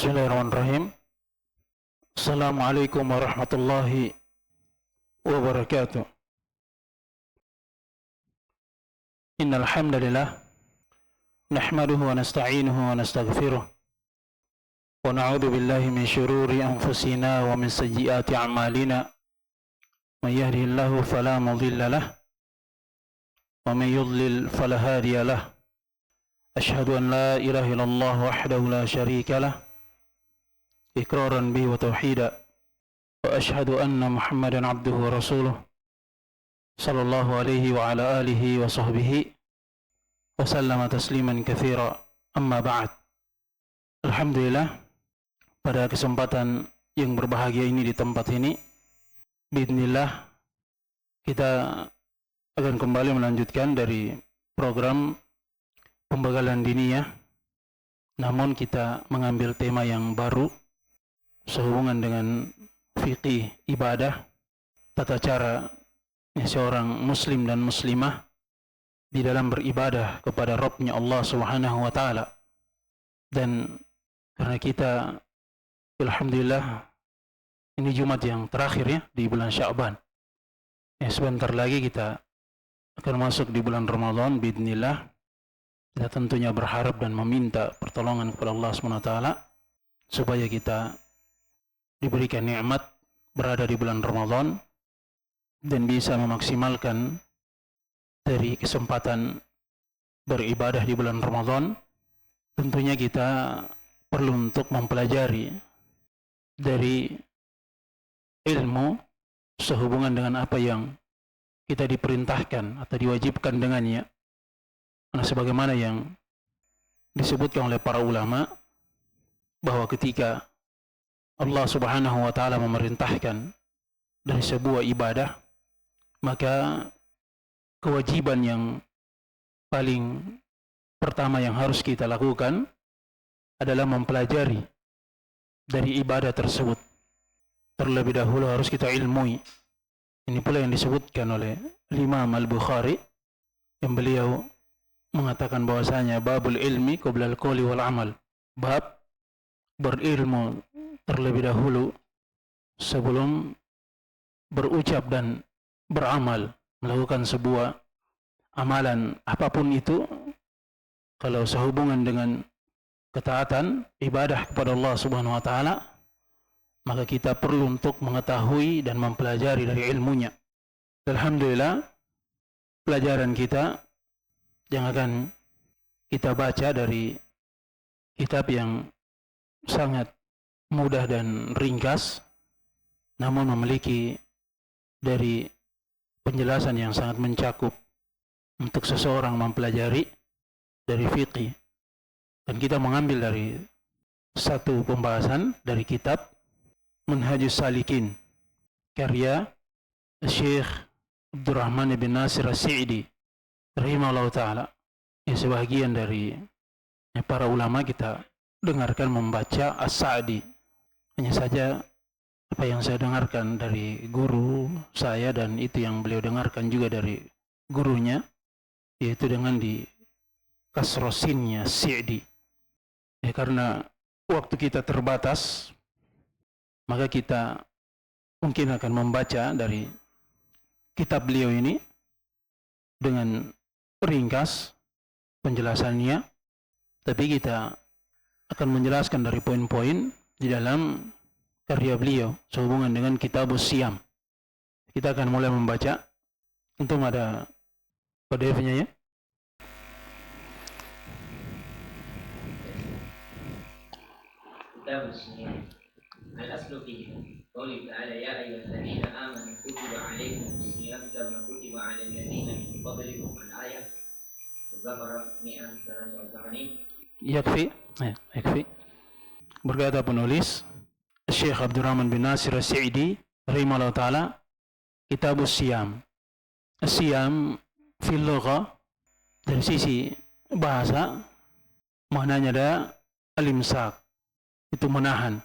Bismillahirrahmanirrahim. Assalamualaikum warahmatullahi wabarakatuh. Innal hamdalillah nahmaduhu wa nasta'inuhu wa nastaghfiruh wa na'udzu billahi min shururi anfusina wa min sayyiati a'malina. May yahdihillahu fala mudilla lahu wa may yudlil fala hadiya lahu. Asyhadu an la ilaha illallah wahdahu la syarika lahu iqraran bihi wa tauhida wa asyhadu anna Muhammadan abduhu wa rasuluh sallallahu alaihi wa ala alihi wa sahbihi wa sallama tasliman katsira. Amma ba'd. Alhamdulillah, pada kesempatan yang berbahagia ini di tempat ini biidznillah kita akan kembali melanjutkan dari program pembekalan diniyah, namun kita mengambil tema yang baru sehubungan dengan fikih ibadah, tata cara seorang muslim dan muslimah di dalam beribadah kepada Rabb-Nya Allah Subhanahu wa taala. Dan karena kita alhamdulillah ini Jumat yang terakhir ya di bulan Sya'ban. Sebentar lagi kita akan masuk di bulan Ramadan biidznillah. Kita tentunya berharap dan meminta pertolongan kepada Allah SWT supaya kita diberikan nikmat berada di bulan Ramadan dan bisa memaksimalkan dari kesempatan beribadah di bulan Ramadan. Tentunya kita perlu untuk mempelajari dari ilmu sehubungan dengan apa yang kita diperintahkan atau diwajibkan dengannya. Nah, sebagaimana yang disebutkan oleh para ulama bahwa ketika Allah Subhanahu wa taala memerintahkan dari sebuah ibadah, maka kewajiban yang paling pertama yang harus kita lakukan adalah mempelajari dari ibadah tersebut. Terlebih dahulu harus kita ilmui. Ini pula yang disebutkan oleh Imam Al-Bukhari yang beliau mengatakan bahwasanya babul ilmi qabla al-qawli wal amal. Bab berilmu terlebih dahulu sebelum berucap dan beramal, melakukan sebuah amalan apapun itu. Kalau sehubungan dengan ketaatan ibadah kepada Allah Subhanahu wa taala, maka kita perlu untuk mengetahui dan mempelajari dari ilmunya. Alhamdulillah, pelajaran kita yang akan kita baca dari kitab yang sangat mudah dan ringkas, namun memiliki dari penjelasan yang sangat mencakup untuk seseorang mempelajari dari fikih. Dan kita mengambil dari satu pembahasan dari kitab Manhajus Salikin karya Syekh Abdurrahman bin Nasir As-Sa'di rahimahullah ta'ala. Sebagian dari para ulama kita dengarkan membaca As-Sa'di. Hanya saja apa yang saya dengarkan dari guru saya dan itu yang beliau dengarkan juga dari gurunya, yaitu dengan di kasrosinnya Sa'di. Karena waktu kita terbatas, maka kita mungkin akan membaca dari kitab beliau ini dengan ringkas penjelasannya, tapi kita akan menjelaskan dari poin-poin di dalam karya beliau sehubungan dengan Kitabus Siyam. Kita akan mulai membaca. Untuk ada PDF-nya ya. Kitabus Siyam. Al-aslu fihi qawli ta'ala ya ayyuhalladzina amanu kutiba 'alaikumus shiyam kama kutiba 'alal ladzina min qablikum al-ayah. Al-Baqarah 183. Yakfi. Yakfi. Berkata penulis Syekh Abdurrahman bin Nasir As-Sa'di rahimahullah ta'ala, Kitabus Siyam. Siyam fil lugha, dari sisi bahasa maknanya ada al-imsak, itu menahan.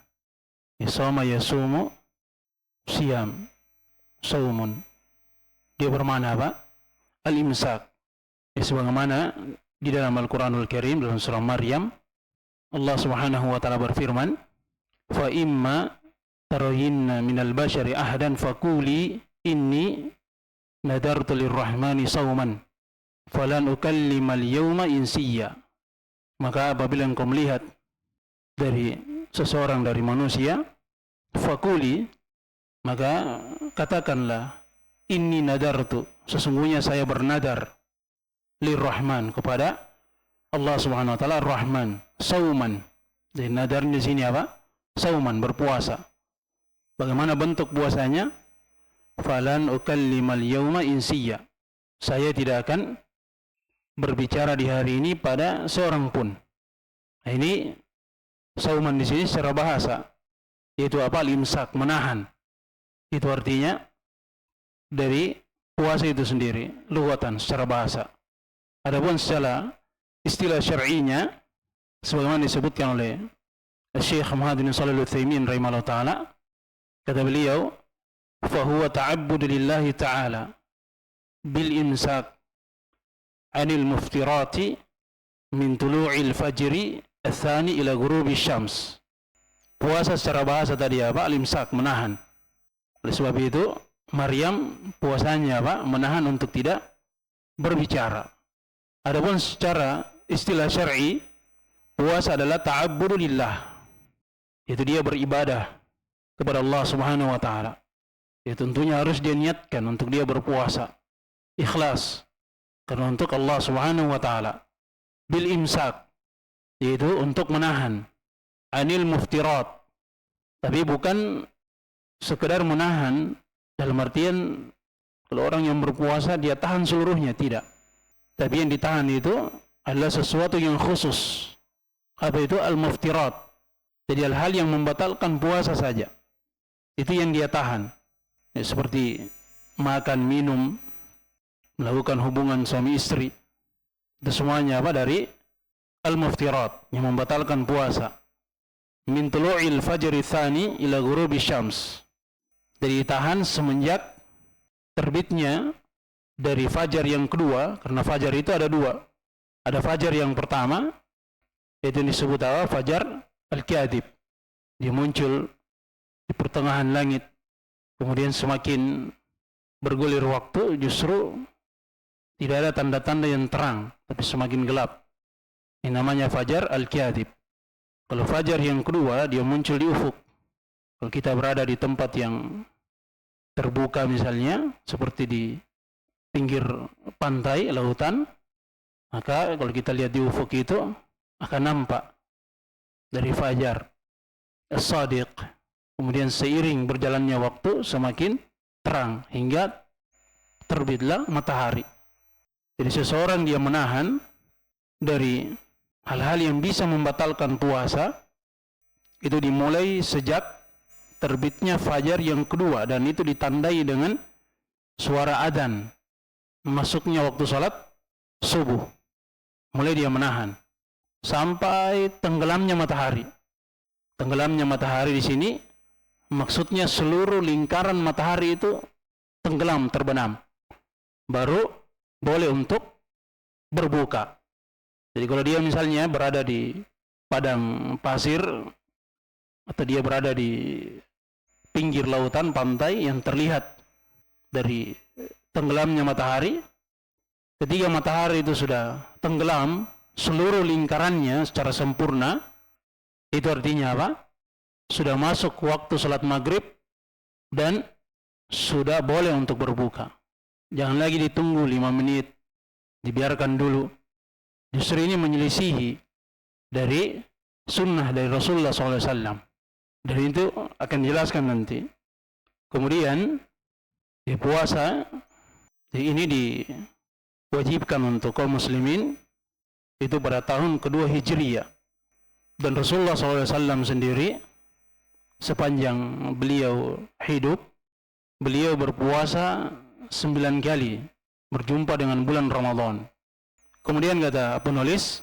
Yasama yasumu siyam saumun. Dia bermakna apa? Al-imsak. Sebagaimana di dalam Al-Quranul Karim dalam surah Maryam Allah Subhanahu wa taala berfirman, fa imma tarayinna minal bashari ahadan faquli inni nadartu lirrahmani sawman falan ukallimal yawma insiyya. Maka apabila engkau melihat dari seseorang dari manusia, faquli, maka katakanlah, inni nadartu, sesungguhnya saya bernadar, lirrahman, kepada Allah Subhanahu wa taala, Rahman, sauman. Jadi nadar di sini apa? Sauman, berpuasa. Bagaimana bentuk puasanya? Falan ukallimal yawma insiyya. Saya tidak akan berbicara di hari ini pada seorang pun. Nah, ini sauman di sini secara bahasa, yaitu apa? Al-imsak, menahan. Itu artinya dari puasa itu sendiri, lughatan, secara bahasa. Adapun secara istilah syar'inya, sebagaimana disebutkan oleh Syekh Muhammad bin Shalih Al-Utsaimin rahimahullah taala, kata beliau, fahuwa ta'abbud lillahi ta'ala bil imsak 'anil muftirati min tulu'il fajri ats-tsani ila ghurubi syams. Puasa secara bahasa tadi apa? Al-imsak, menahan. Oleh sebab itu Maryam puasanya apa? Menahan untuk tidak berbicara. Adapun secara istilah syar'i, puasa adalah ta'abbudu lillah. Itu dia beribadah kepada Allah Subhanahu wa taala. Ya tentunya harus dia niatkan untuk dia berpuasa. Ikhlas. Karena untuk Allah Subhanahu wa taala. Bil imsak, yaitu untuk menahan. Anil muftirat. Tapi bukan sekedar menahan dalam artian kalau orang yang berpuasa dia tahan seluruhnya, tidak. Tapi yang ditahan itu adalah sesuatu yang khusus. Apa itu? Al-muftirat. Jadi hal-hal yang membatalkan puasa saja. Itu yang dia tahan. Ya, seperti makan, minum, melakukan hubungan suami istri. Itu semuanya apa? Dari al-muftirat, yang membatalkan puasa. Min tulu'il fajri tsani ila ghurubi syams. Jadi ditahan semenjak terbitnya dari fajar yang kedua, karena fajar itu ada dua. Ada fajar yang pertama, itu disebut apa? Fajar al-kadhib. Dia muncul di pertengahan langit. Kemudian semakin bergulir waktu, justru tidak ada tanda-tanda yang terang, tapi semakin gelap. Ini namanya fajar al-kadhib. Kalau fajar yang kedua, dia muncul di ufuk. Kalau kita berada di tempat yang terbuka misalnya, seperti di pinggir pantai, lautan, maka kalau kita lihat di ufuk itu akan nampak dari fajar as-sadiq. Kemudian seiring berjalannya waktu semakin terang hingga terbitlah matahari. Jadi seseorang dia menahan dari hal-hal yang bisa membatalkan puasa itu dimulai sejak terbitnya fajar yang kedua, dan itu ditandai dengan suara adzan, masuknya waktu salat subuh. Mulai dia menahan sampai tenggelamnya matahari. Tenggelamnya matahari di sini maksudnya seluruh lingkaran matahari itu tenggelam, terbenam. Baru boleh untuk berbuka. Jadi kalau dia misalnya berada di padang pasir atau dia berada di pinggir lautan, pantai yang terlihat dari tenggelamnya matahari, ketika matahari itu sudah tenggelam seluruh lingkarannya secara sempurna, itu artinya apa? Sudah masuk waktu salat maghrib dan sudah boleh untuk berbuka. Jangan lagi ditunggu 5 menit, dibiarkan dulu. Justru ini menyelisihi dari sunnah dari Rasulullah SAW. Dan itu akan dijelaskan nanti. Kemudian di puasa ini diwajibkan untuk kaum muslimin itu pada tahun kedua Hijriyah. Dan Rasulullah SAW sendiri sepanjang beliau hidup, beliau berpuasa 9 kali berjumpa dengan bulan Ramadan. Kemudian kata penulis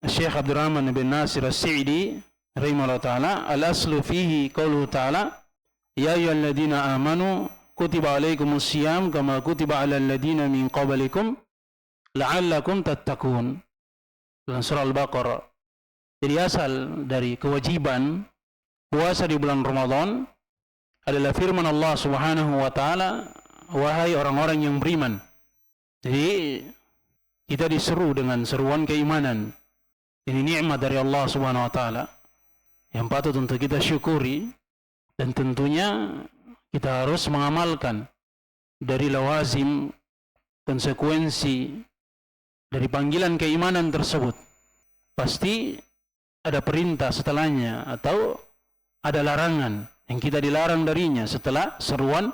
Syekh Abdurrahman bin Nasir As-Sa'idi rahimahullah ta'ala, al-aslu fihi qauluhu ta'ala, ya ayyuhalladzina amanu kutiba alaikumus syiyam kama kutiba alal ladzina min qablikum la'allakum tattaqun. Dalam surah Al-Baqarah. Jadi asal dari kewajiban puasa di bulan Ramadan adalah firman Allah Subhanahu wa taala, wahai orang-orang yang beriman. Jadi kita diseru dengan seruan keimanan. Ini nikmat dari Allah Subhanahu wa taala yang patut untuk kita syukuri, dan tentunya kita harus mengamalkan dari lawazim, konsekuensi dari panggilan keimanan tersebut. Pasti ada perintah setelahnya atau ada larangan yang kita dilarang darinya setelah seruan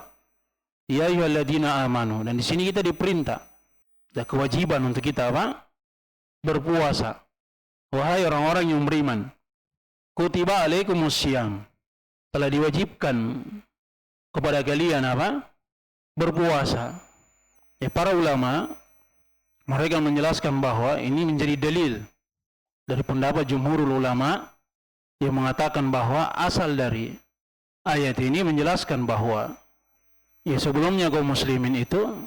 ya ayyuhalladzina amanu. Dan di sini kita diperintah, ada kewajiban untuk kita apa? Berpuasa. Wahai orang-orang yang beriman, kutiba alaikumussyam, telah diwajibkan kepada kalian apa? Berpuasa. Para ulama mereka menjelaskan bahwa ini menjadi dalil dari pendapat jumhurul ulama yang mengatakan bahwa asal dari ayat ini menjelaskan bahwa sebelumnya kaum muslimin itu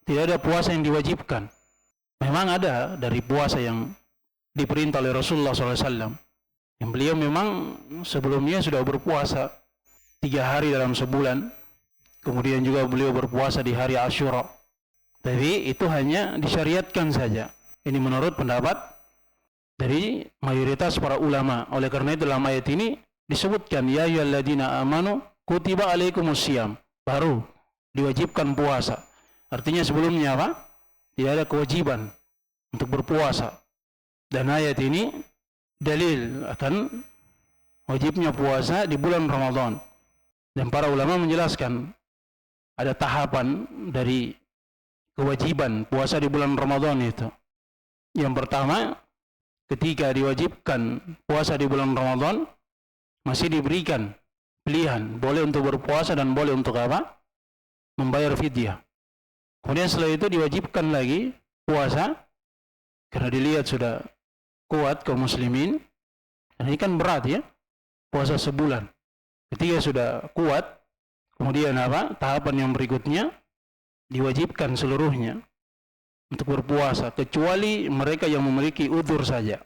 tidak ada puasa yang diwajibkan. Memang ada dari puasa yang diperintah oleh Rasulullah SAW, yang beliau memang sebelumnya sudah berpuasa 3 hari dalam sebulan, kemudian juga beliau berpuasa di hari Asyura, tapi itu hanya disyariatkan saja. Ini menurut pendapat dari mayoritas para ulama. Oleh karena itu dalam ayat ini disebutkan ya ayyuhalladzina amanu kutiba alaikumussyam, baru diwajibkan puasa. Artinya sebelumnya apa? Tidak ada kewajiban untuk berpuasa. Dan ayat ini dalil akan wajibnya puasa di bulan Ramadan. Dan para ulama menjelaskan ada tahapan dari kewajiban puasa di bulan Ramadan itu. Yang pertama, ketika diwajibkan puasa di bulan Ramadan, masih diberikan pilihan, boleh untuk berpuasa dan boleh untuk apa? Membayar fidyah. Kemudian setelah itu diwajibkan lagi puasa, karena dilihat sudah kuat kaum muslimin. Dan ini kan berat ya, puasa sebulan. Ketika sudah kuat, kemudian apa? Tahapan yang berikutnya, diwajibkan seluruhnya untuk berpuasa, kecuali mereka yang memiliki udzur saja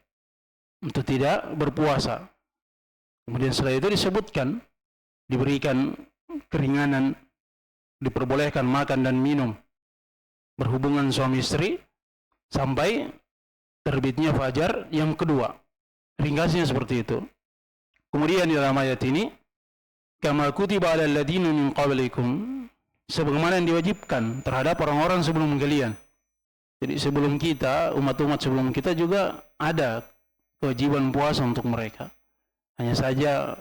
untuk tidak berpuasa. Kemudian setelah itu disebutkan, diberikan keringanan, diperbolehkan makan dan minum, berhubungan suami istri sampai terbitnya fajar yang kedua. Ringkasnya seperti itu. Kemudian di dalam ayat ini, kama kutiba alal ladzina min qablikum, sebagaimana yang diwajibkan terhadap orang-orang sebelum kalian. Jadi sebelum kita, umat-umat sebelum kita juga ada kewajiban puasa untuk mereka. Hanya saja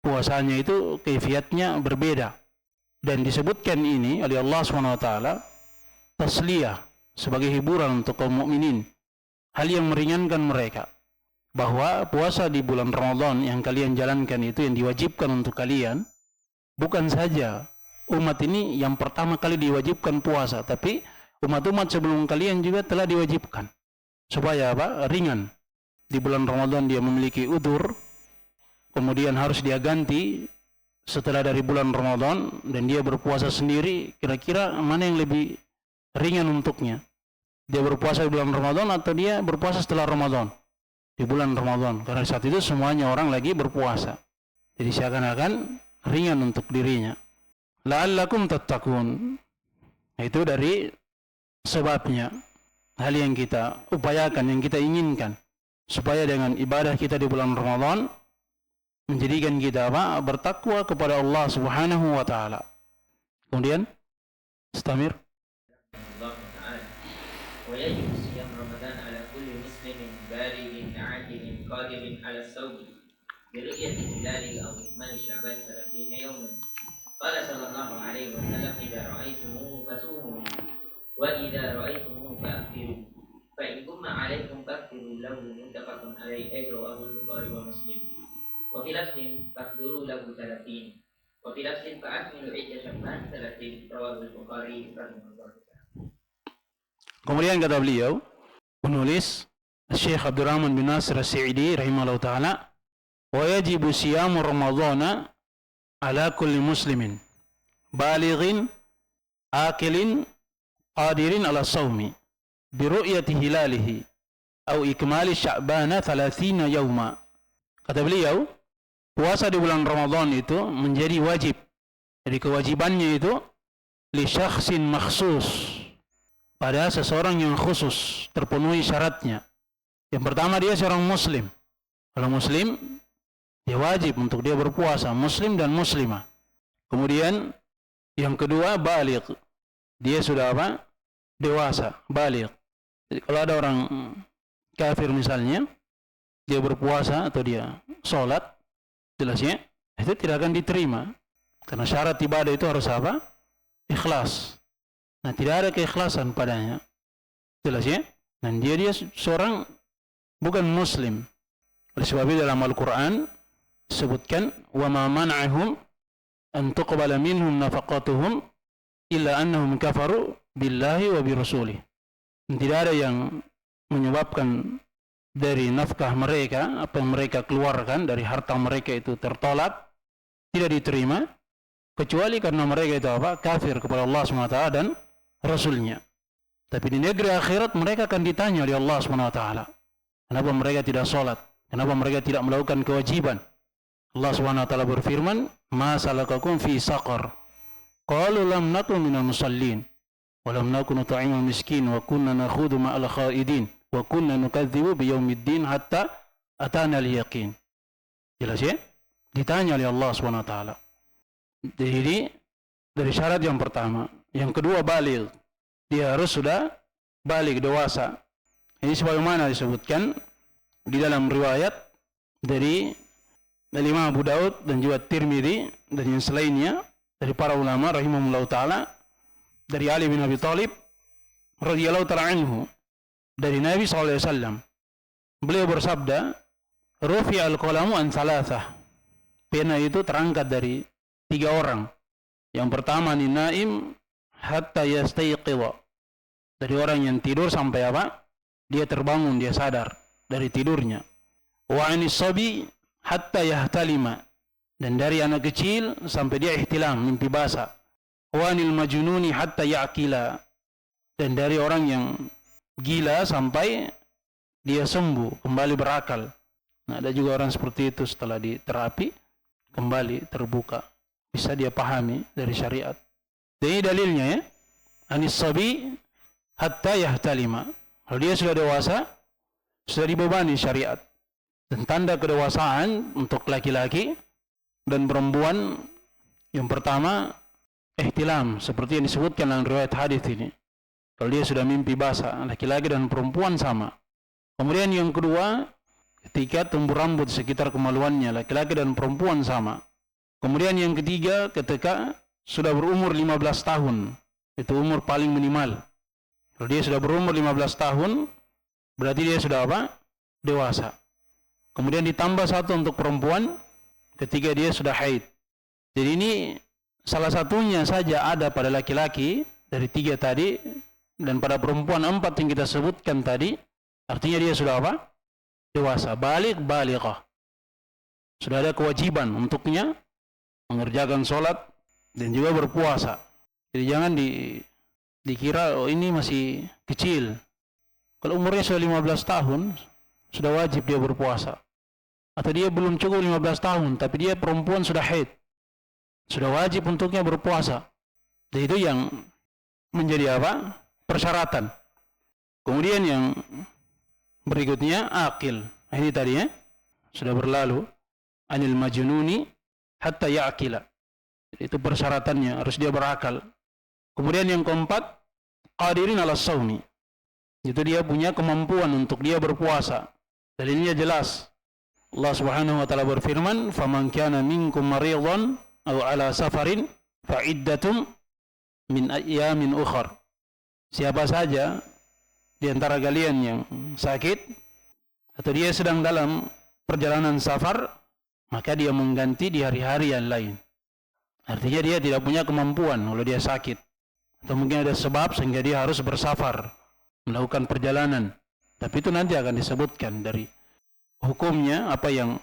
puasanya itu kaifiatnya berbeda. Dan disebutkan ini oleh Allah SWT tasliyah, sebagai hiburan untuk kaum mukminin. Hal yang meringankan mereka. Bahwa puasa di bulan Ramadan yang kalian jalankan itu, yang diwajibkan untuk kalian, bukan saja umat ini yang pertama kali diwajibkan puasa, tapi umat-umat sebelum kalian juga telah diwajibkan. Supaya apa? Ringan. Di bulan Ramadan dia memiliki udzur, kemudian harus dia ganti setelah dari bulan Ramadan, dan dia berpuasa sendiri. Kira-kira mana yang lebih ringan untuknya? Dia berpuasa di bulan Ramadan atau dia berpuasa setelah Ramadan? Di bulan Ramadan. Karena saat itu semuanya orang lagi berpuasa. Jadi seakan-akan ringan untuk dirinya. La'allakum tattaqun. Itu dari sebabnya, hal yang kita upayakan, yang kita inginkan, supaya dengan ibadah kita di bulan Ramadan menjadikan kita apa? Bertakwa kepada Allah Subhanahu wa taala. Kemudian istamir. Allah Ta'ala. Wa yajibu siyam Ramadan ala kulli muslimin balighin 'aqilin qadirin ala as-sawm bi ru'yati hilali aw ikmal Sya'ban 30 yawman. Qala sallallahu alaihi wasallam, idza ra'aytumuhu fasumu wa idza ra'aytumuhu fa'tiru fa in kunna 'alaikum fa'tiru lahu muttafaqun alaihi rawahu al-Bukhari wa Muslim. Wa fi lafzin fa'tiru lahu 30 wa fi lafzin fa'akmilu 'iddat Sya'ban 30 rawahu al-Bukhari rahimahullah. Kemudian kata beliau, penulis Syekh Abdurrahman bin Nasir As-Sa'idi rahimahullah ta'ala, wa yajibu siyamu Ramadhana ala kulli muslimin balighin akilin qadirin ala sawmi bi ru'yati hilalihi au ikmali Sya'bana 30 yawma. Kata beliau, puasa di bulan Ramadan itu menjadi wajib. Jadi kewajibannya itu li syakhsin makhsus, pada seseorang yang khusus, terpenuhi syaratnya. Yang pertama, dia seorang muslim. Kalau muslim, dia wajib untuk dia berpuasa, muslim dan muslimah. Kemudian yang kedua, baligh. Dia sudah apa? Dewasa, baligh. Jadi kalau ada orang kafir misalnya, dia berpuasa atau dia sholat, jelasnya itu tidak akan diterima. Karena syarat ibadah itu harus apa? Ikhlas. Nah, tidak ada keikhlasan padanya. Jelas ya? Dan dia seorang bukan muslim. Oleh sebab itu dalam Al-Quran disebutkan wa ma man'ahum an tuqbala minhum nafaqatuhum illa annahum kafaru billahi wa bi rasulih. Tidak ada yang menyebabkan dari nafkah mereka, apa yang mereka keluarkan dari harta mereka itu tertolak, tidak diterima, kecuali karena mereka itu apa? Kafir kepada Allah SWT dan Rasulnya. Tapi di negeri akhirat mereka akan ditanya oleh Allah SWT. Kenapa mereka tidak sholat? Kenapa mereka tidak melakukan kewajiban? Allah SWT berfirman, ma salakakum fi saqar? Qalu lam naku minal musallin, wa lam naku nut'imul miskin, wa kunna nakhudu ma'al khaidin, wa kunna nukadzibu biyaumiddin hatta atana al-yaqin. Jelas ya? Ditanya oleh Allah SWT. Jadi dari syarat yang pertama. Yang kedua, baligh. Dia harus sudah baligh, dewasa. Ini sebagaimana disebutkan di dalam riwayat dari Imam Abu Daud dan juga Tirmidzi dan yang selainnya dari para ulama rahimahullah taala, dari Ali bin Abi Thalib radhiyallahu taala anhu, dari Nabi SAW. Beliau bersabda, rufi'al qalamu an thalathah. Pena itu terangkat dari 3 orang. Yang pertama, ninaim hatta yastayqidha. Dari orang yang tidur sampai apa? Dia terbangun, dia sadar dari tidurnya. Wa anis sabi hatta yahtalima. Dan dari anak kecil sampai dia ihtilam, mimpi basah. Wa anil majnuni hatta ya'qila. Dan dari orang yang gila sampai dia sembuh, kembali berakal. Nah, ada juga orang seperti itu setelah diterapi kembali terbuka, bisa dia pahami dari syariat. Ini dalilnya ya. Anis sabi hatta yahtalima. Kalau dia sudah dewasa, sudah dibebani syariat. Dan tanda kedewasaan untuk laki-laki dan perempuan yang pertama, ihtilam, seperti yang disebutkan dalam riwayat hadis ini. Kalau dia sudah mimpi basah, laki-laki dan perempuan sama. Kemudian yang kedua, ketika tumbuh rambut sekitar kemaluannya, laki-laki dan perempuan sama. Kemudian yang ketiga, ketika sudah berumur 15 tahun. Itu umur paling minimal. Kalau dia sudah berumur 15 tahun, berarti dia sudah apa? Dewasa. Kemudian ditambah satu untuk perempuan, ketika dia sudah haid. Jadi ini salah satunya saja ada pada laki-laki dari 3 tadi, dan pada perempuan 4 yang kita sebutkan tadi, artinya dia sudah apa? Dewasa. Balighah. Sudah ada kewajiban untuknya mengerjakan sholat dan juga berpuasa. Jadi jangan dikira oh ini masih kecil. Kalau umurnya sudah 15 tahun, sudah wajib dia berpuasa. Atau dia belum cukup 15 tahun, tapi dia perempuan sudah haid, sudah wajib untuknya berpuasa. Jadi itu yang menjadi apa? Persyaratan. Kemudian yang berikutnya akil. Ini tadi ya, sudah berlalu. Anil majnuni hatta ya'qila. Itu persyaratannya, harus dia berakal. Kemudian yang keempat, qadirin ala shaumi. Itu dia punya kemampuan untuk dia berpuasa. Dalilnya jelas. Allah Subhanahu wa taala berfirman, "Faman kana minkum maridan aw ala safarin fa iddatum min ayyamin ukhar." Siapa saja di antara kalian yang sakit atau dia sedang dalam perjalanan safar, maka dia mengganti di hari-hari yang lain. Artinya dia tidak punya kemampuan kalau dia sakit. Atau mungkin ada sebab sehingga dia harus bersafar, melakukan perjalanan. Tapi itu nanti akan disebutkan dari hukumnya apa yang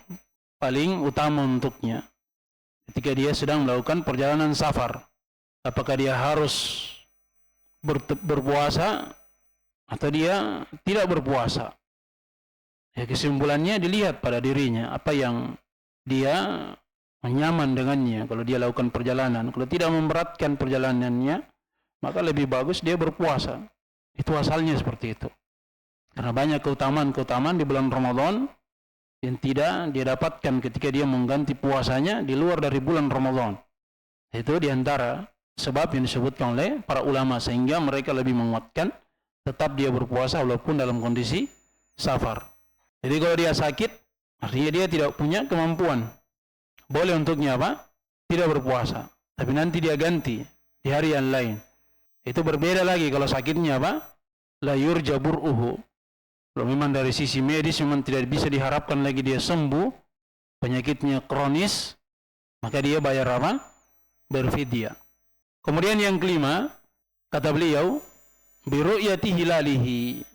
paling utama untuknya ketika dia sedang melakukan perjalanan safar. Apakah dia harus berpuasa atau dia tidak berpuasa? Ya, kesimpulannya dilihat pada dirinya apa yang dia nyaman dengannya kalau dia lakukan perjalanan. Kalau tidak memberatkan perjalanannya, maka lebih bagus dia berpuasa. Itu asalnya seperti itu. Karena banyak keutamaan-keutamaan di bulan Ramadan yang tidak dia dapatkan ketika dia mengganti puasanya di luar dari bulan Ramadan. Itu diantara sebab yang disebutkan oleh para ulama, sehingga mereka lebih menguatkan tetap dia berpuasa walaupun dalam kondisi safar. Jadi kalau dia sakit, artinya dia tidak punya kemampuan, boleh untuknya apa? Tidak berpuasa. Tapi nanti dia ganti di hari yang lain. Itu berbeda lagi kalau sakitnya apa? La yurja bur'uhu. Kalau memang dari sisi medis memang tidak bisa diharapkan lagi dia sembuh, penyakitnya kronis, maka dia bayar apa? Berfidyah. Kemudian yang kelima, kata beliau, bi ru'yati hilalihi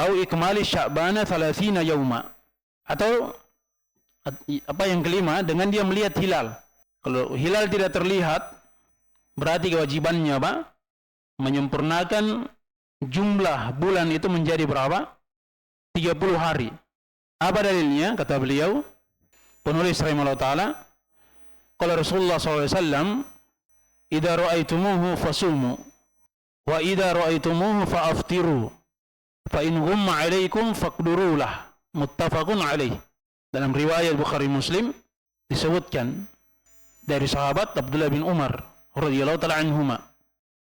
au ikmali sya'bana 30 yauma. Atau apa yang kelima, dengan dia melihat hilal. Kalau hilal tidak terlihat, berarti kewajibannya apa? Menyempurnakan jumlah bulan itu menjadi berapa? 30 hari. Apa dalilnya? Kata beliau, penulis rahimahullah ta'ala, qala Rasulullah SAW, idza ra'aitumuhu fasumu, wa idza ra'aitumuhu fa'aftiru, fa in ghumma 'alaikum faqduru lah. Muttafaqun 'alaih. Dalam riwayat Bukhari Muslim disebutkan dari sahabat Abdullah bin Umar radhiyallahu ta'ala anhuma,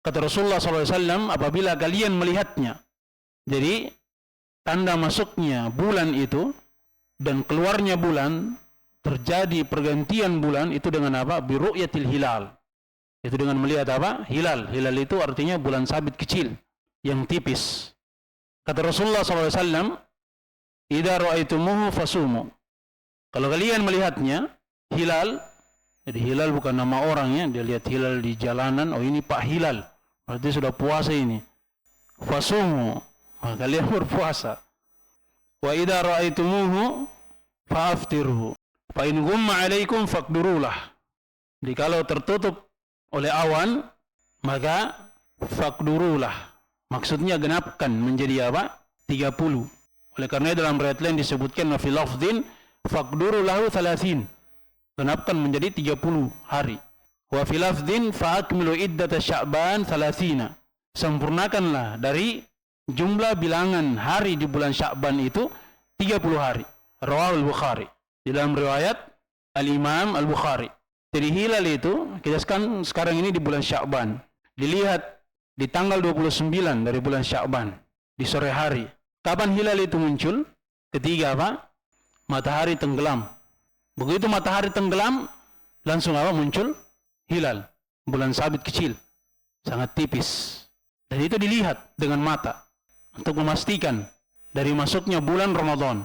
kata Rasulullah SAW, apabila kalian melihatnya, jadi tanda masuknya bulan itu dan keluarnya bulan, terjadi pergantian bulan itu dengan apa? Bi ru'yatil hilal. Itu dengan melihat apa? Hilal. Hilal itu artinya bulan sabit kecil yang tipis. Kata Rasulullah SAW, idza ra'aitumuhu fasumu. Kalau kalian melihatnya, hilal, jadi hilal bukan nama orangnya, dia lihat hilal di jalanan, oh ini Pak Hilal, berarti sudah puasa ini. Fasumu, maka kalian berpuasa. Wa idza ra'aitumuhu fa'aftiruhu, fa in ghumma 'alaikum faqdurulah. Jadi kalau tertutup oleh awan, maka faqdurulah. Maksudnya genapkan menjadi apa? 30. Oleh karena dalam riwayat lain disebutkan fi lafdhin faqduru lahu 30. Genapkan menjadi 30 hari. Wa fi lafdhin fa'akmilu iddata sya'ban 30. Sempurnakanlah dari jumlah bilangan hari di bulan Sya'ban itu 30 hari. Rawahul Bukhari. Di dalam riwayat Al-Imam Al-Bukhari. Jadi hilal itu kita sekarang ini di bulan Sya'ban. Dilihat di tanggal 29 dari bulan Sya'ban di sore hari. Kapan hilal itu muncul? Ketika apa? Matahari tenggelam. Begitu matahari tenggelam, langsung apa? Muncul hilal. Bulan sabit kecil. Sangat tipis. Dan itu dilihat dengan mata untuk memastikan dari masuknya bulan Ramadan.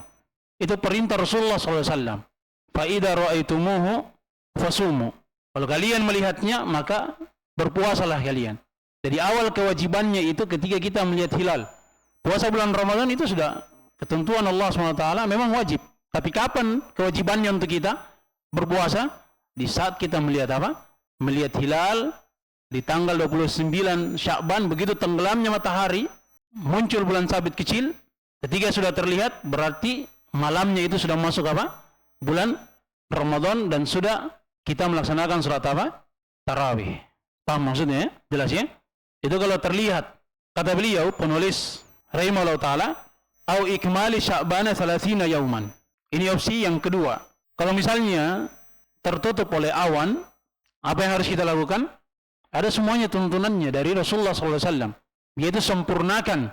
Itu perintah Rasulullah SAW. Fa idza ra'aitumuhu fasumu. Kalau kalian melihatnya, maka berpuasalah kalian. Jadi awal kewajibannya itu ketika kita melihat hilal. Puasa bulan Ramadan itu sudah ketentuan Allah SWT, memang wajib. Tapi kapan kewajibannya untuk kita berpuasa? Di saat kita melihat apa? Melihat hilal di tanggal 29 Sya'ban, begitu tenggelamnya matahari, muncul bulan sabit kecil. Ketika sudah terlihat, berarti malamnya itu sudah masuk apa? Bulan Ramadan, dan sudah kita melaksanakan sholat apa? Tarawih. Paham maksudnya ya? Jelas ya? Itu kalau terlihat. Kata beliau, penulis rahimahullah ta'ala, au ikmali sya'bana 30 yauman. Ini opsi yang kedua. Kalau misalnya tertutup oleh awan, apa yang harus kita lakukan? Ada semuanya tuntunannya dari Rasulullah SAW. Yaitu sempurnakan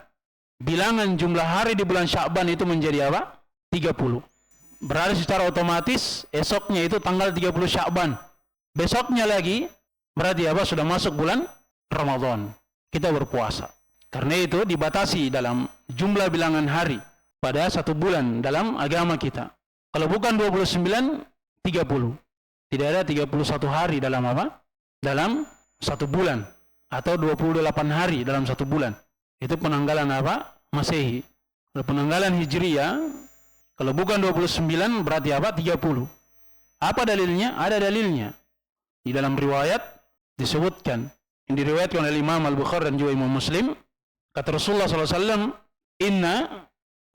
bilangan jumlah hari di bulan Sya'ban itu menjadi apa? 30. Berarti secara otomatis esoknya itu tanggal 30 Sya'ban. Besoknya lagi berarti apa? Sudah masuk bulan Ramadan. Kita berpuasa. Karena itu dibatasi dalam jumlah bilangan hari pada satu bulan dalam agama kita. Kalau bukan 29, 30. Tidak ada 31 hari dalam apa? Dalam satu bulan. Atau 28 hari dalam satu bulan. Itu penanggalan apa? Masehi. Kalau penanggalan Hijriyah, kalau bukan 29 berarti apa? 30. Apa dalilnya? Ada dalilnya. Di dalam riwayat disebutkan, yang diriwayatkan oleh Imam Al-Bukhari dan juga Imam Muslim, kata Rasulullah SAW, inna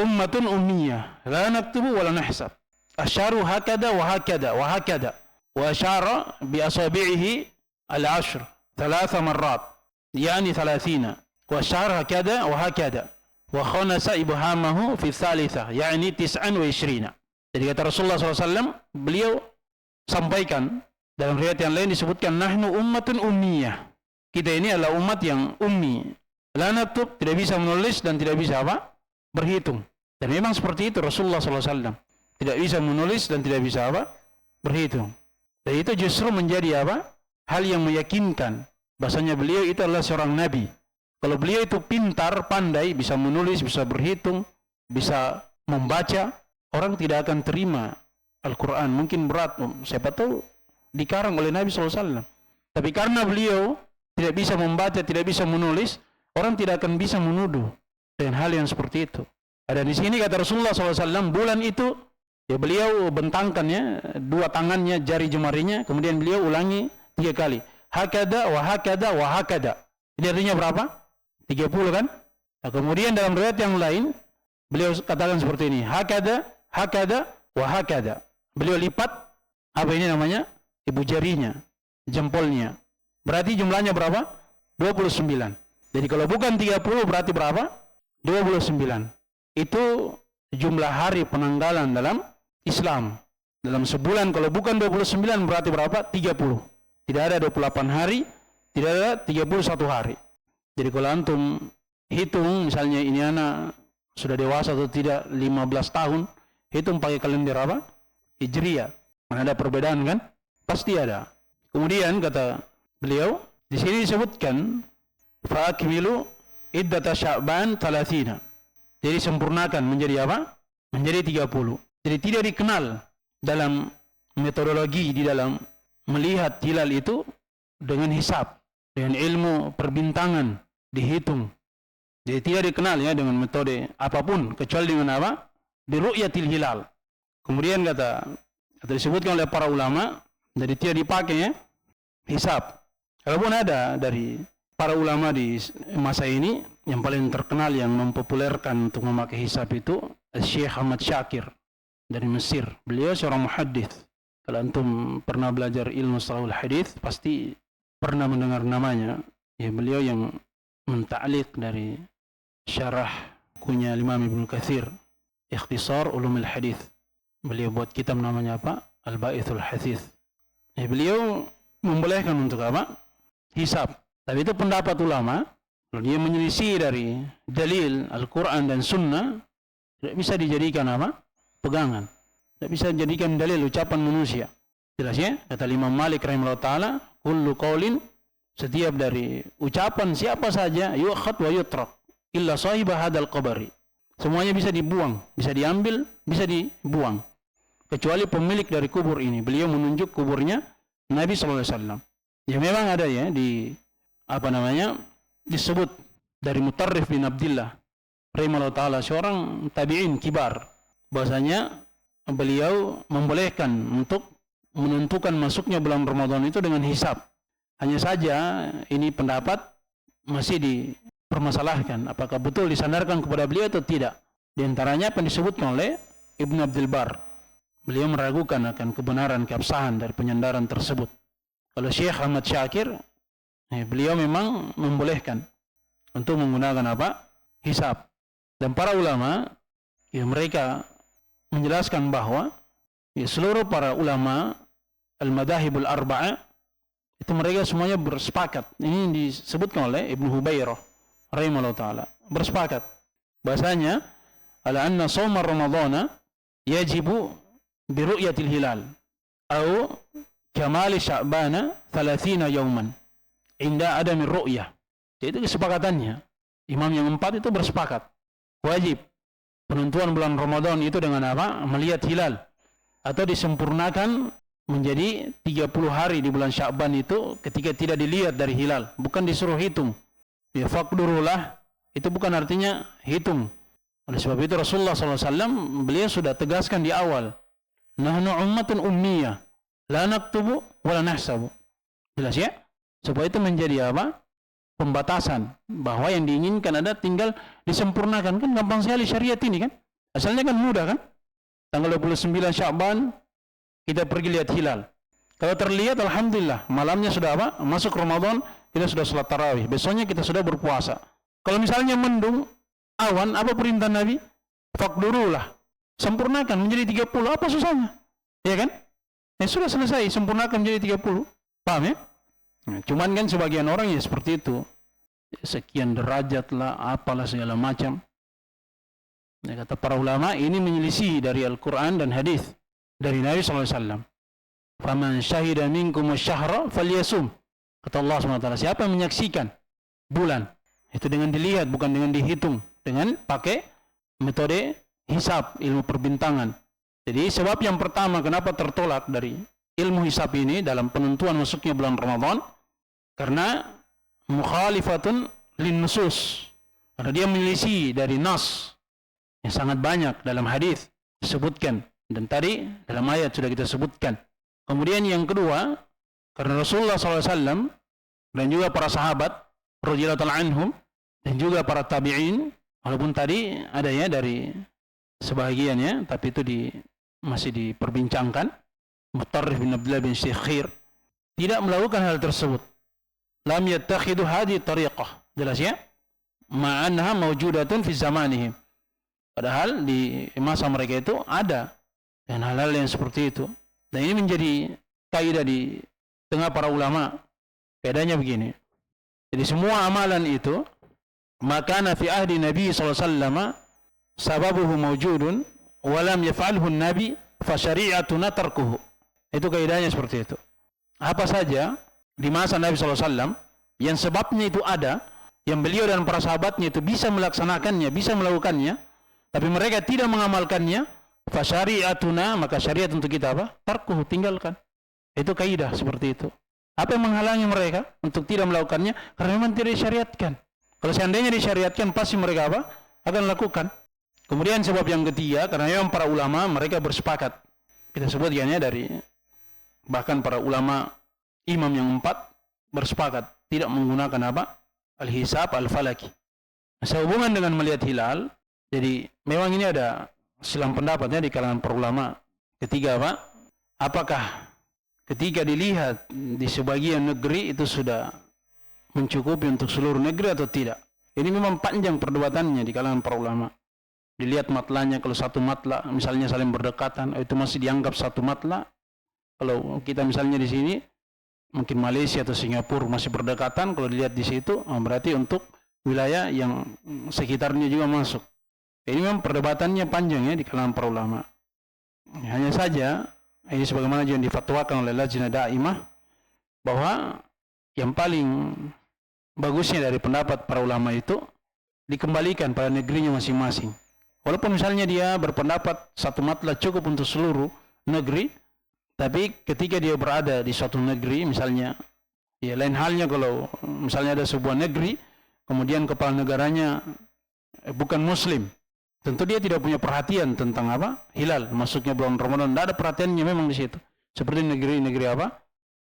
ummatun ummiyah, la naktubu wa la nahsab. asyaru hakada wa hakada wa hakada. Wa asyara bi asabi'ihi al-ashr 3 marrat. Yani 30. Wa asyara hakada wa hakada. Wa khanasa ibhamahu fi tsalitsah. Yani 29. Jadi kata Rasulullah SAW, beliau sampaikan, dalam riwayat yang lain disebutkan, nahnu ummatun ummiyah. Kita ini adalah umat yang ummi. La naktub, tidak bisa menulis dan tidak bisa apa? Berhitung. Dan memang seperti itu Rasulullah SAW. Tidak bisa menulis dan tidak bisa apa? Berhitung. Dan itu justru menjadi apa? Hal yang meyakinkan bahasanya beliau itu adalah seorang nabi. Kalau beliau itu pintar, pandai, bisa menulis, bisa berhitung, bisa membaca, orang tidak akan terima Al-Quran. Mungkin berat, siapa tahu dikarang oleh Nabi SAW. Tapi karena beliau tidak bisa membaca, tidak bisa menulis, orang tidak akan bisa menuduh dengan hal yang seperti itu. Ada di sini kata Rasulullah SAW, bulan itu ya beliau bentangkannya, 2 tangannya, jari jemarinya, kemudian beliau ulangi 3 kali. Hakada wa hakada wa hakada. Ini artinya berapa? 30 kan? Nah, kemudian dalam riwayat yang lain, beliau katakan seperti ini. Hakada, hakada wa hakada. Beliau lipat, apa ini namanya? Ibu jarinya, jempolnya. Berarti jumlahnya berapa? 29. Jadi kalau bukan 30 berarti berapa? 29. Itu jumlah hari penanggalan dalam Islam. Dalam sebulan kalau bukan 29 berarti berapa? 30. Tidak ada 28 hari, tidak ada 31 hari. Jadi kalau antum hitung misalnya ini anak sudah dewasa atau tidak 15 tahun, hitung pakai kalender apa? Hijriah. Ada perbedaan kan? Pasti ada. Kemudian kata beliau, di sini disebutkan fa'akmilu iddata Sya'ban 30. Jadi sempurnakan menjadi apa? Menjadi 30. Jadi tidak dikenal dalam metodologi di dalam melihat hilal itu dengan hisab, dengan ilmu perbintangan dihitung. Jadi tidak dikenal ya dengan metode apapun kecuali dengan apa? Di ru'yatil hilal. Kemudian kata disebutkan oleh para ulama, jadi tidak dipakai ya hisab. Kalaupun ada dari para ulama di masa ini, yang paling terkenal yang mempopulerkan untuk memakai hisab itu Syekh Ahmad Syakir dari Mesir. Beliau seorang muhaddits. Kalau antum pernah belajar ilmu salahul hadits pasti pernah mendengar namanya. Ya, beliau yang menta'liq dari syarah kunya Imam Ibnu Katsir, Ikhtisar Ulumul Hadits. Beliau buat kitab namanya apa? Al-Ba'ithul Hadits. Ya, beliau membolehkan untuk apa? Hisab. Tapi itu pendapat ulama, kalau dia menyelisih dari dalil Al-Quran dan Sunnah, tidak bisa dijadikan apa? Pegangan. Tidak bisa dijadikan dalil ucapan manusia. Jelas ya? Kata Imam Malik rahimahullah ta'ala, kullu qaulin, setiap dari ucapan siapa saja, yu'khad wa yutrak, illa sahibah hadal qabari. Semuanya bisa dibuang, bisa diambil, bisa dibuang. Kecuali pemilik dari kubur ini. Beliau menunjuk kuburnya Nabi SAW. Ya memang ada ya di disebut dari Mutarrif bin Abdillah rahimahullah ta'ala, seorang tabi'in kibar, bahasanya beliau membolehkan untuk menentukan masuknya bulan Ramadan itu dengan hisab. Hanya saja ini pendapat masih dipermasalahkan apakah betul disandarkan kepada beliau atau tidak. Di antaranya apa yang disebutkan oleh Ibnu Abdul Bar, beliau meragukan akan kebenaran keabsahan dari penyandaran tersebut. Kalau Syekh Ahmad Syakir, beliau memang membolehkan untuk menggunakan apa? Hisab. Dan para ulama, ya mereka menjelaskan bahwa ya, seluruh para ulama al-madahibul arba'ah itu mereka semuanya bersepakat. Ini disebutkan oleh Ibnu Hubairah rahimahullah ta'ala. Bersepakat bahasanya ala anna shaum ramadhana yajibu bi ru'yatil hilal atau kamali sya'bana 30 yawman inda adamir ru'yah. Itu kesepakatannya. Imam yang 4 itu bersepakat. Wajib penentuan bulan Ramadan itu dengan apa? Melihat hilal. Atau disempurnakan menjadi 30 hari di bulan Sya'ban itu ketika tidak dilihat dari hilal. Bukan disuruh hitung. Ya faqdurullah. Itu bukan artinya hitung. Oleh sebab itu Rasulullah SAW beliau sudah tegaskan di awal. Nahnu ummatun ummiyah. La naktubu wa la nahsabu. Jelas ya? Supaya itu menjadi apa? Pembatasan. Bahwa yang diinginkan ada tinggal disempurnakan. Kan gampang sekali syariat ini kan? Asalnya kan mudah kan? tanggal 29 Sya'ban kita pergi lihat hilal. Kalau terlihat, alhamdulillah, malamnya sudah apa? Masuk Ramadan, kita sudah salat tarawih. Besoknya kita sudah berpuasa. Kalau misalnya mendung, awan, apa perintah Nabi? Faqdurulah, sempurnakan menjadi 30. Apa susahnya? Ya kan? Sudah selesai, sempurnakan menjadi 30. Paham ya? Nah, cuman kan sebagian orang ya seperti itu. Sekian derajat lah, apalah segala macam. Ya, kata para ulama, ini menyelisih dari Al-Quran dan hadis dari Nabi SAW. Faman syahida minkum asyahra falyasum. Kata Allah SWT, siapa yang menyaksikan bulan? Itu dengan dilihat, bukan dengan dihitung. Dengan pakai metode hisab, ilmu perbintangan. Jadi sebab yang pertama kenapa tertolak dari ilmu hisab ini dalam penentuan masuknya bulan Ramadan, karena mukhalifatun lin nusus. Karena dia menyelisih dari nas yang sangat banyak dalam hadis disebutkan. Dan tadi dalam ayat sudah kita sebutkan. Kemudian yang kedua, karena Rasulullah SAW dan juga para sahabat radhiyallahu anhum dan juga para tabi'in, walaupun tadi ada ya dari sebahagian ya, tapi itu masih diperbincangkan. Mutarrif bin Abdullah bin Syekhir tidak melakukan hal tersebut. Lam yattakhidu hadhihi tariqah. Jelas ya? Ma'annaha mawjudatun fi zamanihim. Padahal di masa mereka itu ada dan hal-hal yang seperti itu. Dan ini menjadi kaidah di tengah para ulama. Kaidahnya begini. Jadi semua amalan itu makana fi ahdi Nabi SAW sababuhu mawjudun walam yaf'alhu Nabi fa syari'atuna tarkuhu. Itu kaidahnya seperti itu. Apa saja di masa Nabi SAW yang sebabnya itu ada, yang beliau dan para sahabatnya itu bisa melaksanakannya, bisa melakukannya, tapi mereka tidak mengamalkannya, fa syari'atuna, maka syariat untuk kita apa? Tarkuhu, tinggalkan. Itu kaidah seperti itu. Apa yang menghalangi mereka untuk tidak melakukannya? Karena memang tidak disyariatkan. Kalau seandainya disyariatkan, pasti mereka apa? Akan lakukan. Kemudian sebab yang ketiga, karena memang para ulama mereka bersepakat. Kita sebutkannya dari bahkan para ulama imam yang 4 bersepakat tidak menggunakan apa? Al-hisab al-falaki. Sehubungan dengan melihat hilal, jadi memang ini ada silang pendapatnya di kalangan para ulama. Ketiga apa? Apakah ketika dilihat di sebagian negeri itu sudah mencukupi untuk seluruh negeri atau tidak? Ini memang panjang perdebatannya di kalangan para ulama. Dilihat matlanya, kalau satu matla misalnya saling berdekatan, itu masih dianggap satu matla. Kalau kita misalnya di sini, mungkin Malaysia atau Singapura masih berdekatan, kalau dilihat di situ, berarti untuk wilayah yang sekitarnya juga masuk. Ini memang perdebatannya panjang ya di kalangan para ulama. Hanya saja, ini sebagaimana yang difatwakan oleh Lajnah Daimah, bahwa yang paling bagusnya dari pendapat para ulama itu dikembalikan pada negerinya masing-masing. Walaupun misalnya dia berpendapat satu matla cukup untuk seluruh negeri, tapi ketika dia berada di suatu negeri, misalnya, ya lain halnya kalau misalnya ada sebuah negeri, kemudian kepala negaranya bukan Muslim, tentu dia tidak punya perhatian tentang apa? Hilal, masuknya bulan Ramadan, tidak ada perhatiannya memang di situ. Seperti negeri-negeri apa?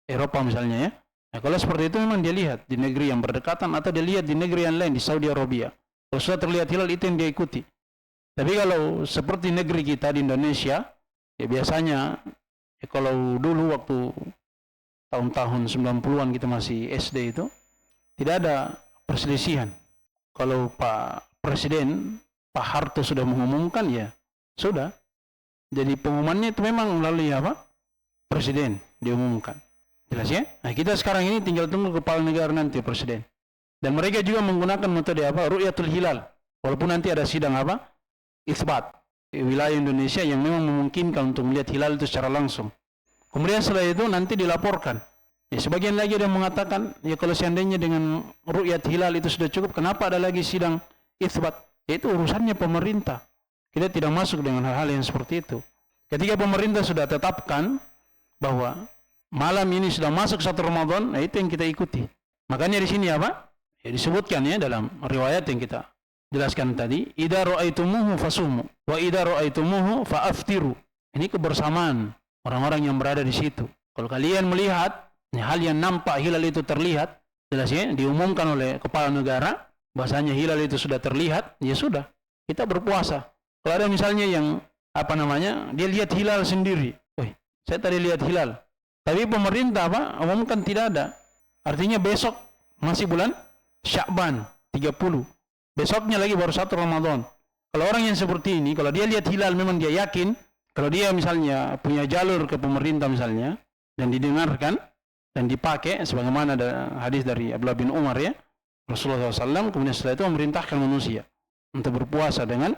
Eropa misalnya ya. Nah, kalau seperti itu memang dia lihat di negeri yang berdekatan atau dia lihat di negeri yang lain, di Saudi Arabia. Kalau sudah terlihat hilal, itu yang dia ikuti. Tapi kalau seperti negeri kita di Indonesia, ya biasanya ya kalau dulu waktu tahun-tahun 90-an kita masih SD itu, tidak ada perselisihan. Kalau Pak Presiden, Pak Harto sudah mengumumkan, ya sudah. Jadi pengumumannya itu memang melalui apa? Presiden diumumkan. Jelas ya? Nah, kita sekarang ini tinggal tunggu kepala negara nanti, Presiden. Dan mereka juga menggunakan metode apa? Ru'yatul hilal. Walaupun nanti ada sidang apa? Isbat. Wilayah Indonesia yang memang memungkinkan untuk melihat hilal itu secara langsung. Kemudian setelah itu nanti dilaporkan. Ya, sebagian lagi ada yang mengatakan, ya kalau seandainya dengan ru'yat hilal itu sudah cukup, kenapa ada lagi sidang isbat? Itu urusannya pemerintah. Kita tidak masuk dengan hal-hal yang seperti itu. Ketika pemerintah sudah tetapkan bahwa malam ini sudah masuk 1 Ramadan, nah itu yang kita ikuti. Makanya di sini apa? Ya disebutkan ya dalam riwayat yang kita jelaskan tadi, idza ra'aitumuhu fasumu wa idza ra'aitumuhu fa'aftiru. Ini kebersamaan orang-orang yang berada di situ. Kalau kalian melihat hal yang nampak hilal itu terlihat, jelas ya diumumkan oleh kepala negara bahasanya hilal itu sudah terlihat, ya sudah, kita berpuasa. Kalau ada misalnya yang dia lihat hilal sendiri. Wih, saya tadi lihat hilal. Tapi pemerintah umumkan tidak ada. Artinya besok masih bulan Sya'ban 30. Besoknya lagi baru 1 Ramadan. Kalau orang yang seperti ini, kalau dia lihat hilal memang dia yakin, kalau dia misalnya punya jalur ke pemerintah misalnya, dan didengarkan, dan dipakai, sebagaimana ada hadis dari Abdullah bin Umar ya, Rasulullah SAW, kemudian setelah itu memerintahkan manusia untuk berpuasa dengan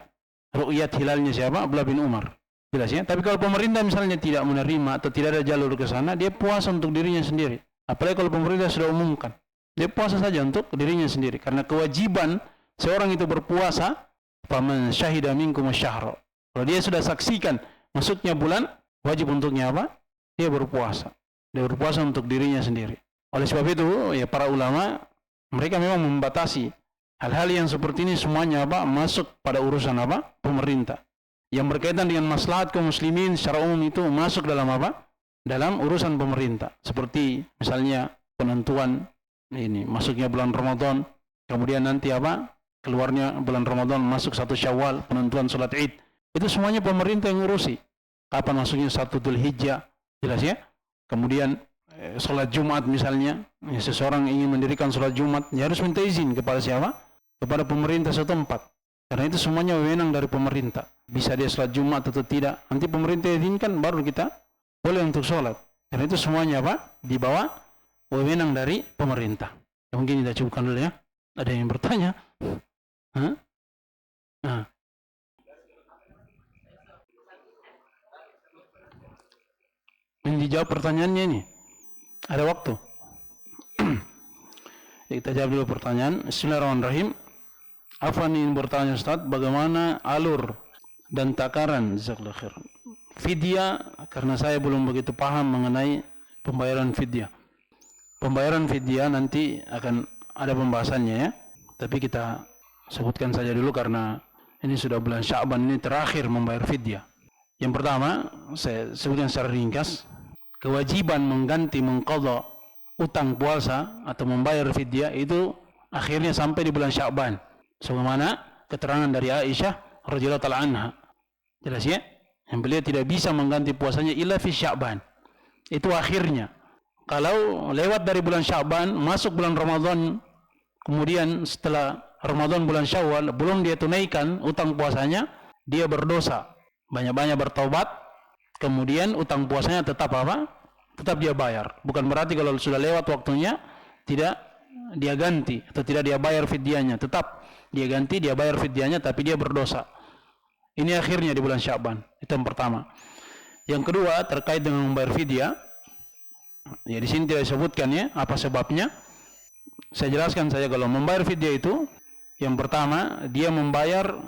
ru'yat hilalnya siapa? Abdullah bin Umar. Jelas ya? Tapi kalau pemerintah misalnya tidak menerima atau tidak ada jalur ke sana, dia puasa untuk dirinya sendiri. Apalagi kalau pemerintah sudah umumkan. Dia puasa saja untuk dirinya sendiri. Karena kewajiban seorang itu berpuasa, faman syahida minkum asy-syahr. Kalau dia sudah saksikan masuknya bulan, wajib untuknya apa? Dia berpuasa. Dia berpuasa untuk dirinya sendiri. Oleh sebab itu, ya para ulama, mereka memang membatasi hal-hal yang seperti ini semuanya masuk pada urusan pemerintah. Yang berkaitan dengan maslahat kaum muslimin secara umum itu masuk dalam dalam urusan pemerintah. Seperti misalnya penentuan ini masuknya bulan Ramadan, kemudian nanti keluarnya bulan Ramadan masuk 1 Syawal, penentuan salat Id. Itu semuanya pemerintah yang ngurusi. Kapan masuknya 1 Dzulhijjah, jelas ya? Kemudian salat Jumat misalnya, seseorang ingin mendirikan salat Jumat, dia harus minta izin kepada siapa? Kepada pemerintah setempat. Karena itu semuanya wewenang dari pemerintah. Bisa dia salat Jumat atau tidak, nanti pemerintah izinkan baru kita boleh untuk salat. Karena itu semuanya di bawah wewenang dari pemerintah. Ya, mungkin kita cukupkan dulu ya. Ada yang bertanya? Hah? Nah. Ini dijawab pertanyaannya ini. Ada waktu. Ya, kita jawab dulu pertanyaan. Bismillahirrahmanirrahim. Afwan ingin bertanya Ustaz, bagaimana alur dan takaran jazakallahu khair fidyah, karena saya belum begitu paham mengenai pembayaran fidyah. Pembayaran fidyah nanti akan ada pembahasannya ya. Tapi kita sebutkan saja dulu karena ini sudah bulan Sya'ban, ini terakhir membayar fidyah. Yang pertama, saya sebutkan secara ringkas, kewajiban mengqadha utang puasa atau membayar fidyah itu akhirnya sampai di bulan Sya'ban. Sebagaimana keterangan dari Aisyah radhiyallahu taala anha. Jelas ya? Yang beliau tidak bisa mengganti puasanya illa fi Sya'ban. Itu akhirnya. Kalau lewat dari bulan Sya'ban, masuk bulan Ramadan, kemudian setelah Ramadan bulan Syawal, belum dia tunaikan utang puasanya, dia berdosa. Banyak-banyak bertaubat, kemudian utang puasanya tetap tetap dia bayar. Bukan berarti kalau sudah lewat waktunya, tidak dia ganti, atau tidak dia bayar fidyahnya. Tetap dia ganti, dia bayar fidyahnya, tapi dia berdosa. Ini akhirnya di bulan Sya'ban. Itu yang pertama. Yang kedua, terkait dengan membayar fidyah, ya di sini tidak disebutkan ya apa sebabnya. Saya jelaskan saja, kalau membayar fidyah itu, yang pertama dia membayar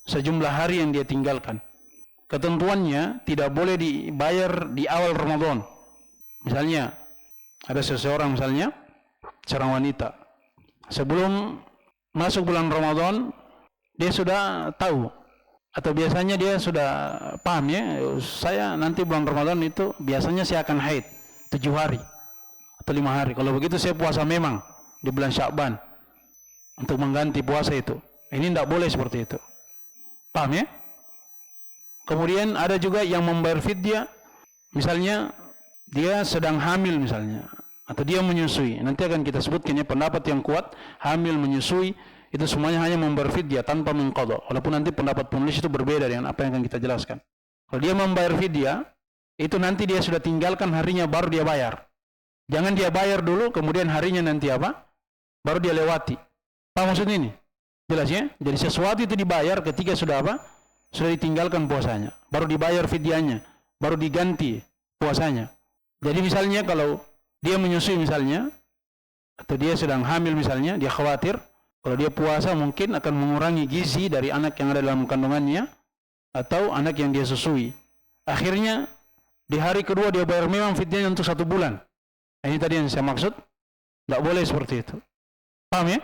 sejumlah hari yang dia tinggalkan. Ketentuannya tidak boleh dibayar di awal Ramadan. Misalnya ada seseorang misalnya seorang wanita, sebelum masuk bulan Ramadan dia sudah tahu, atau biasanya dia sudah paham ya, saya nanti bulan Ramadan itu biasanya saya akan haid 7 hari atau 5 hari. Kalau begitu saya puasa memang di bulan Sya'ban untuk mengganti puasa itu. Ini tidak boleh seperti itu. Paham ya? Kemudian ada juga yang membayar fidyah, misalnya dia sedang hamil misalnya, atau dia menyusui. Nanti akan kita sebutkan ya pendapat yang kuat, hamil, menyusui, itu semuanya hanya membayar fidyah tanpa mengqadha. Walaupun nanti pendapat penulis itu berbeda dengan apa yang akan kita jelaskan. Kalau dia membayar fidyah, itu nanti dia sudah tinggalkan harinya baru dia bayar. Jangan dia bayar dulu, kemudian harinya nanti baru dia lewati. Apa maksud ini? Jelas ya? Jadi sesuatu itu dibayar ketika sudah sudah ditinggalkan puasanya. Baru dibayar fidyahnya, baru diganti puasanya. Jadi misalnya kalau dia menyusui misalnya, atau dia sedang hamil misalnya, dia khawatir kalau dia puasa mungkin akan mengurangi gizi dari anak yang ada dalam kandungannya, atau anak yang dia susui. Akhirnya di hari kedua dia bayar memang fidyahnya untuk 1 bulan. Ini tadi yang saya maksud, tidak boleh seperti itu. Paham ya?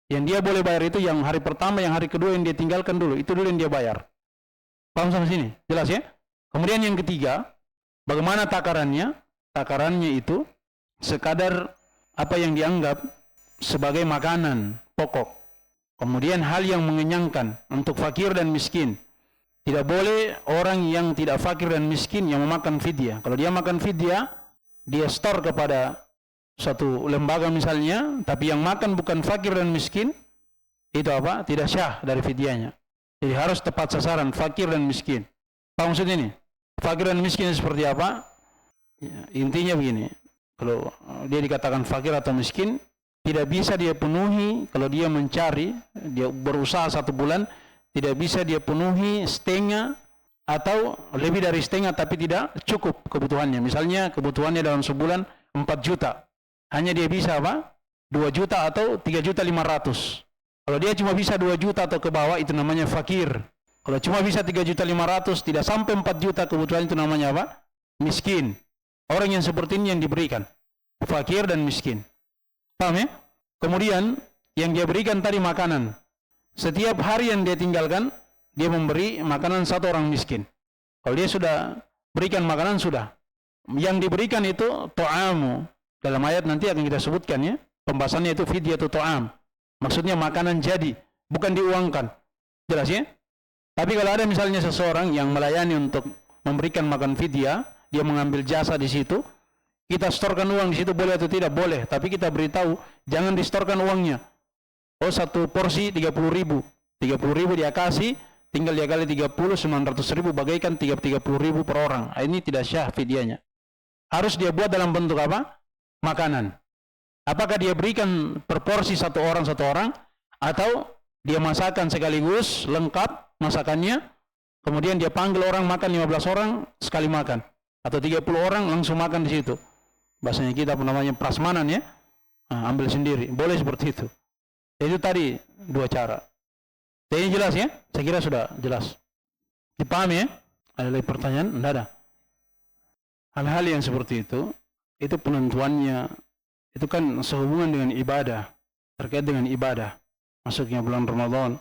Yang dia boleh bayar itu yang hari pertama, yang hari kedua yang dia tinggalkan dulu, itu dulu yang dia bayar. Paham sampai sini? Jelas ya? Kemudian yang ketiga, bagaimana takarannya? Takarannya itu sekadar apa yang dianggap sebagai makanan pokok. Kemudian hal yang mengenyangkan untuk fakir dan miskin. Tidak boleh orang yang tidak fakir dan miskin yang memakan fidyah. Kalau dia makan fidyah, dia store kepada satu lembaga misalnya, tapi yang makan bukan fakir dan miskin, itu apa? Tidak syah dari fidyahnya. Jadi harus tepat sasaran, fakir dan miskin. Apa maksud ini? Fakir dan miskin seperti apa? Ya, intinya begini, kalau dia dikatakan fakir atau miskin, tidak bisa dia penuhi kalau dia mencari, dia berusaha 1 bulan, tidak bisa dia penuhi setengah atau lebih dari setengah tapi tidak cukup kebutuhannya. Misalnya kebutuhannya dalam sebulan 4 juta. Hanya dia bisa apa? 2 juta atau 3.500.000. Kalau dia cuma bisa 2 juta atau ke bawah itu namanya fakir. Kalau cuma bisa 3.500.000 tidak sampai 4 juta kebutuhan itu namanya apa? Miskin. Orang yang seperti ini yang diberikan. Fakir dan miskin. Paham ya? Kemudian yang dia berikan tadi makanan. Setiap hari yang dia tinggalkan, dia memberi makanan 1 orang miskin. Kalau dia sudah berikan makanan, sudah. Yang diberikan itu to'amu. Dalam ayat nanti akan kita sebutkan ya. Pembahasannya itu fidyatu to'am. Maksudnya makanan jadi, bukan diuangkan. Jelas ya? Tapi kalau ada misalnya seseorang yang melayani untuk memberikan makan fidyah, dia mengambil jasa di situ, kita storkan uang di situ boleh atau tidak? Boleh. Tapi kita beritahu, jangan distorkan uangnya. Oh, 1 porsi 30.000. 30.000 dia kasih, tinggal dia kali 30, 900.000 bagaikan 30.000 per orang. Ini tidak syah fidyahnya. Harus dia buat dalam bentuk apa? Makanan. Apakah dia berikan per porsi 1 orang, atau dia masakan sekaligus, lengkap masakannya, kemudian dia panggil orang makan 15 orang sekali makan, atau 30 orang langsung makan di situ. Bahasanya kita namanya prasmanan ya. Nah, ambil sendiri, boleh seperti itu. Itu tadi 2 cara. Ini jelas ya? Saya kira sudah jelas. Dipahami ya? Ada lagi pertanyaan? Tidak ada. Hal-hal yang seperti itu penentuannya, itu kan sehubungan dengan ibadah, terkait dengan ibadah. Masuknya bulan Ramadan.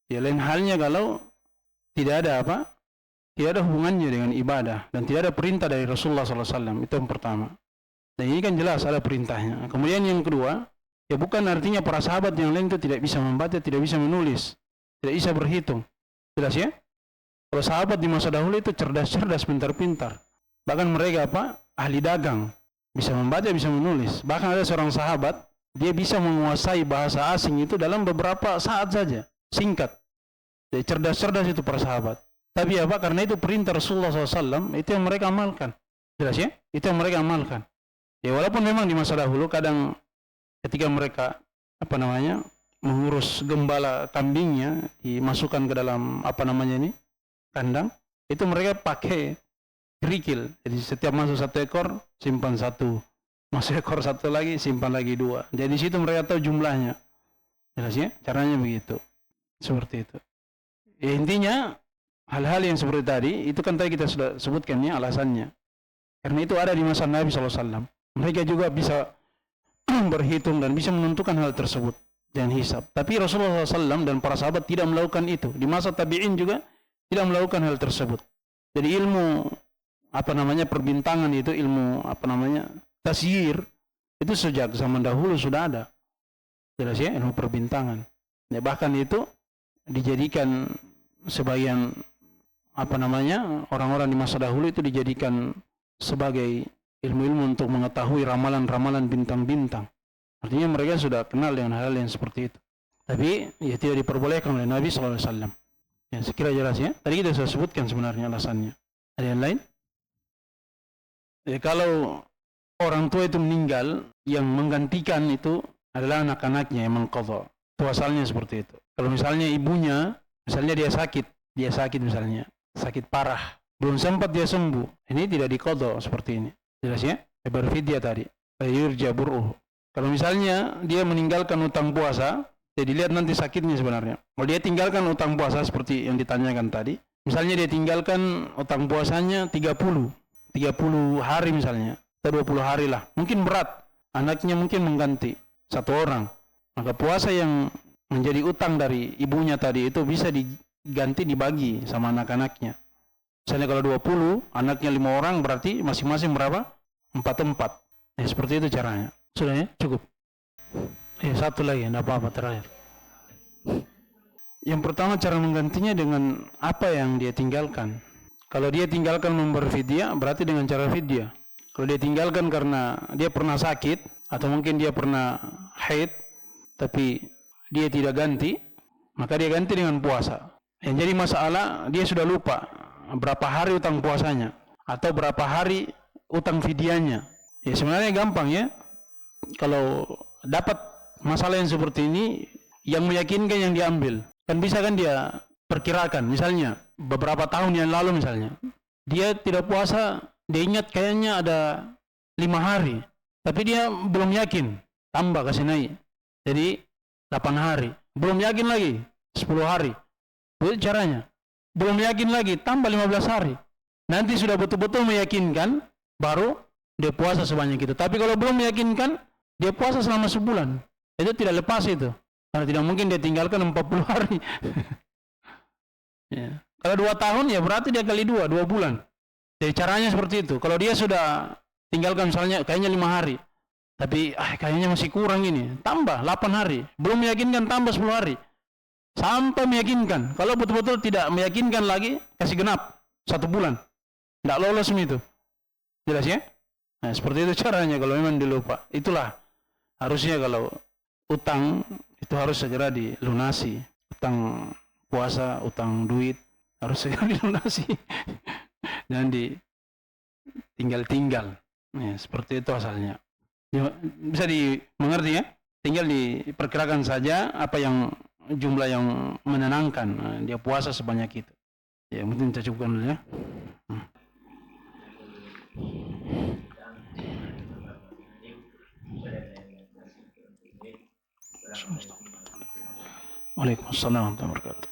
Ya lain halnya kalau tidak ada apa? Tidak ada hubungannya dengan ibadah dan tidak ada perintah dari Rasulullah SAW. Itu yang pertama. Dan ini kan jelas ada perintahnya. Kemudian yang kedua, ya bukan artinya para sahabat yang lain itu tidak bisa membaca, tidak bisa menulis, tidak bisa berhitung. Jelas ya? Kalau sahabat di masa dahulu itu cerdas-cerdas, pintar-pintar. Bahkan mereka apa? Ahli dagang. Bisa membaca, bisa menulis. Bahkan ada seorang sahabat, dia bisa menguasai bahasa asing itu dalam beberapa saat saja. Singkat. Jadi cerdas-cerdas itu para sahabat. Tapi apa? Karena itu perintah Rasulullah SAW, itu yang mereka amalkan. Jelas ya? Itu yang mereka amalkan. Ya walaupun memang di masa dahulu kadang ketika mereka mengurus gembala kambingnya, dimasukkan ke dalam kandang, itu mereka pakai kerikil. Jadi setiap masuk 1 ekor simpan 1, masuk ekor 1 lagi simpan lagi 2. Jadi di situ mereka tahu jumlahnya. Jelas ya? Caranya begitu. Seperti itu. Ya, intinya hal-hal yang seperti tadi itu kan tadi kita sudah sebutkan ya alasannya. Karena itu ada di masa Nabi SAW. Mereka juga bisa berhitung dan bisa menentukan hal tersebut dan hisab. Tapi Rasulullah SAW dan para sahabat tidak melakukan itu. Di masa tabi'in juga tidak melakukan hal tersebut. Jadi ilmu perbintangan itu, ilmu tasyir itu sejak zaman dahulu sudah ada. Jelas ya, ilmu perbintangan. Ya, bahkan itu dijadikan sebagian orang-orang di masa dahulu itu dijadikan sebagai ilmu-ilmu untuk mengetahui ramalan-ramalan bintang-bintang. Artinya mereka sudah kenal dengan hal yang seperti itu. Tapi ya tidak diperbolehkan oleh Nabi SAW. Ya, sekira jelas ya. Tadi kita sudah sebutkan sebenarnya alasannya. Ada yang lain? Ya, kalau orang tua itu meninggal, yang menggantikan itu adalah anak-anaknya yang mengqadha. Itu asalnya seperti itu. Kalau misalnya ibunya, misalnya dia sakit misalnya, sakit parah, belum sempat dia sembuh, ini tidak diqadha seperti ini. Jelas ya? Berfidyah tadi. Yurja bur'uh. Kalau misalnya dia meninggalkan utang puasa, ya dilihat nanti sakitnya sebenarnya. Kalau dia tinggalkan utang puasa seperti yang ditanyakan tadi, misalnya dia tinggalkan utang puasanya 30 hari misalnya, atau 20 hari lah. Mungkin berat. Anaknya mungkin mengganti 1 orang. Maka puasa yang menjadi utang dari ibunya tadi itu bisa diganti, dibagi sama anak-anaknya. Misalnya kalau 20, anaknya 5 orang, berarti masing-masing berapa? 4. Ya, seperti itu caranya. Sudah ya? Cukup. Ya, 1 lagi, tidak apa-apa terakhir. Yang pertama cara menggantinya dengan apa yang dia tinggalkan. Kalau dia tinggalkan memberfidyah, berarti dengan cara fidyah. Kalau dia tinggalkan karena dia pernah sakit atau mungkin dia pernah haid tapi dia tidak ganti, maka dia ganti dengan puasa. Yang jadi masalah dia sudah lupa berapa hari utang puasanya atau berapa hari utang fidyahnya. Ya sebenarnya gampang ya. Kalau dapat masalah yang seperti ini, yang meyakinkan yang diambil. Kan bisa kan dia perkirakan, misalnya beberapa tahun yang lalu misalnya dia tidak puasa, dia ingat kayaknya ada 5 hari, tapi dia belum yakin, tambah kasih naik jadi 8 hari, belum yakin lagi 10 hari, itu caranya. Belum yakin lagi, tambah 15 hari, nanti sudah betul-betul meyakinkan baru dia puasa sebanyak itu. Tapi kalau belum meyakinkan, dia puasa selama sebulan, itu tidak lepas itu, karena tidak mungkin dia tinggalkan 40 hari. Ya. Kalau 2 tahun ya berarti dia kali 2 bulan. Jadi caranya seperti itu. Kalau dia sudah tinggalkan misalnya kayaknya 5 hari, tapi kayaknya masih kurang ini, tambah 8 hari, belum meyakinkan tambah 10 hari, sampai meyakinkan. Kalau betul-betul tidak meyakinkan lagi, kasih genap 1 bulan, tidak lolos itu. Jelas ya? Nah seperti itu caranya kalau memang dilupa. Itulah harusnya kalau utang itu harus segera dilunasi. Utang puasa, utang duit harus segera dilunasi. Jangan ditinggal-tinggal. Ya, seperti itu asalnya. Ya, bisa dimengerti ya? Tinggal diperkirakan saja apa yang jumlah yang menenangkan. Nah, dia puasa sebanyak itu. Ya mungkin kita cukupkan dulu ya. Waalaikumsalam warahmatullahi wabarakatuh.